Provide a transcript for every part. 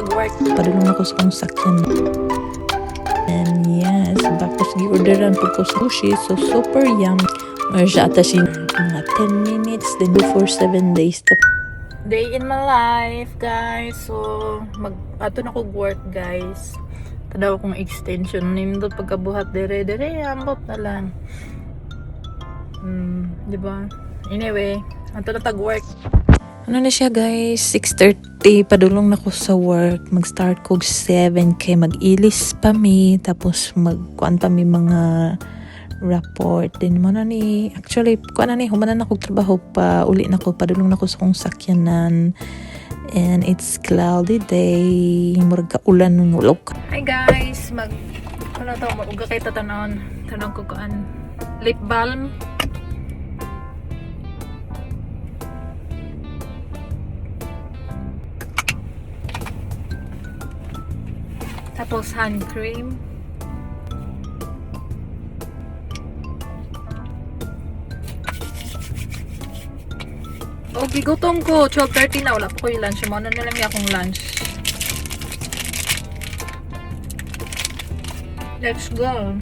tag-work. Padulong ako sa kong sakyan. And yes, bakos gi-orderan po ko sushi. So, super yum. Or siya atasin mga 10 minutes. Then do for 7 days. Day in my life, guys. So, ato na ko work, guys. Tadaw kong extension. Nindot pagkabuhat dire-dire. Ambot na lang. Diba? Anyway, ato na tag-work. Ano na siya, guys? 6:30. Padulong na ko sa work. Mag-start ko 7 kay mag-ilis pa mi. Tapos magkuan pa mi mga report. Then mo na ni, actually, kuan na ni, humanan ako trabaho pa. Uli na ko, padulong na ko sa kong sakyanan. And it's cloudy day. Murag ka ulan ng ulok. Hi guys! Ano to? Mag-uga kayo tatanawon. Tanong ko kuan. Lip balm. Tapos hand cream. Okay, gutom ko. 12:30 na. Wala po ko yung lunch. Muna na lang yung akong lunch. Let's go.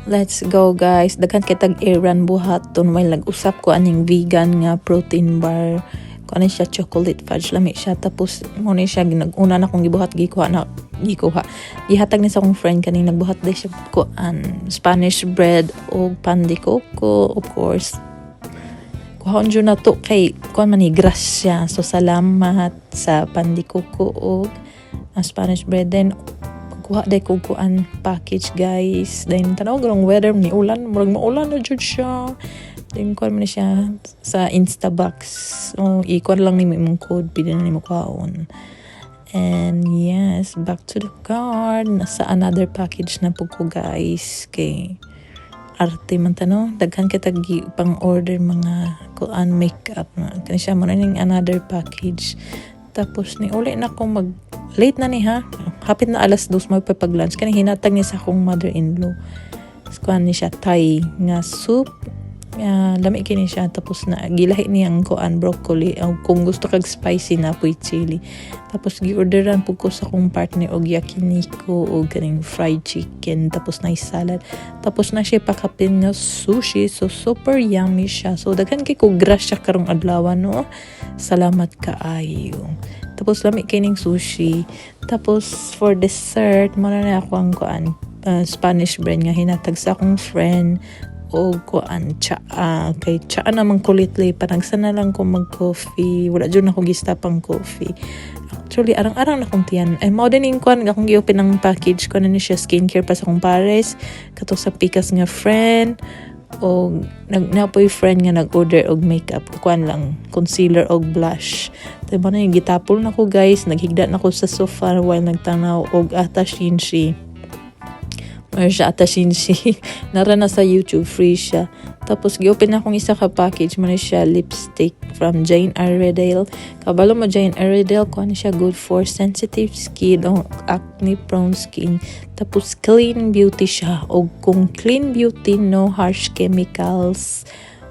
Let's go, guys. Daghan kitag errand buhat. Doon may nag-usap ko aning vegan nga protein bar. Kung ano siya, chocolate fudge. Lami siya. Tapos, muna siya. Nag-una na kong gibuhat. Gihatag ni sa akong friend kaning nagbuhat din siya ko Spanish bread o pan de coco, of course. Kuhaon dyan na to kay kuhan man ni grasya. So, salamat sa pan de coco o Spanish bread. Then, kuha day ko kuan package, guys. Then, tanawag ng weather ni ulan. Murag maulan na dyan siya. Then, kuhan man siya sa Instabox. O, ikuhan lang ni mong code. Pili na ni mo kuhaon. And yes, back to the car. Nasa another package na po ko, guys. Kay arte man tano. Daghan kita pang order mga kuan makeup. Kani siya mo na ning another package. Tapos ni uli na ko late na ni ha. Hapit na alas 2 magpapag-lunch. Kani hinatag ni sa akong mother-in-law. Kuan ni siya Thai nga soup. Lami kini siya, tapos na gilahi niyang kuan broccoli kung gusto kag spicy na puy chili. Tapos gi-orderan po ko sa kong partner og yakiniku o ganing fried chicken, tapos na salad, tapos na siya pakapin nga sushi. So super yummy siya. So daghan kay ko grasya karong adlaw, no. Salamat kaayo. Tapos lami kining sushi. Tapos for dessert mo na ako ang kuan Spanish bread nga hinatag sa akong friend o kuan tsaa. Kay tsaa naman kulitli, panagsan na lang ko mag-coffee. Wala dyan ako gistapang coffee. Actually, arang-arang na kong tiyan. Ay, mao din yung kuan, akong gi-open ng package ko na ni siya skincare pa sa kong pares. Kato sa pikas nga friend. O, napoy friend nga nag-order og makeup. Kuan lang, concealer og blush. Diba na yung gitapol na ko, guys. Naghigda na ko sa sofa while nagtanaw og atashinshi. Or siya atashinshi. Nara na sa YouTube, free siya. Tapos gi-open na akong isa ka package. Muna siya lipstick from Jane Iredale. Kabalo mo Jane Iredale, kuha siya good for sensitive skin o acne prone skin. Tapos clean beauty siya. O kung clean beauty, no harsh chemicals.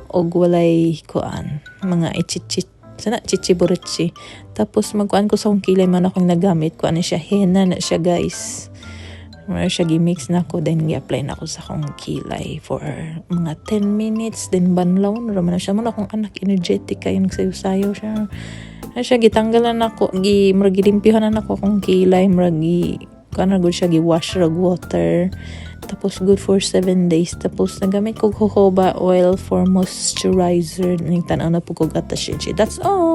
O walay kuan mga ichichit. Sana chichiburichi. Tapos magkuan ko sa kong kilay man akong nagamit. Kuan siya henna na siya, guys. Mara siya gimix na ko, then gi-apply na ko sa akong kilay for mga 10 minutes, then banlaw na naman na siya. Muna akong anak, energetic kayo, nagsayo-sayo siya. Siya gitanggalan ako, murag gilimpihan na ako akong kilay, murag good siya gi-wash rag water. Tapos good for 7 days. Tapos nagamit ko jojoba oil for moisturizer. Nagtanaw na po ko atashinshi. That's all.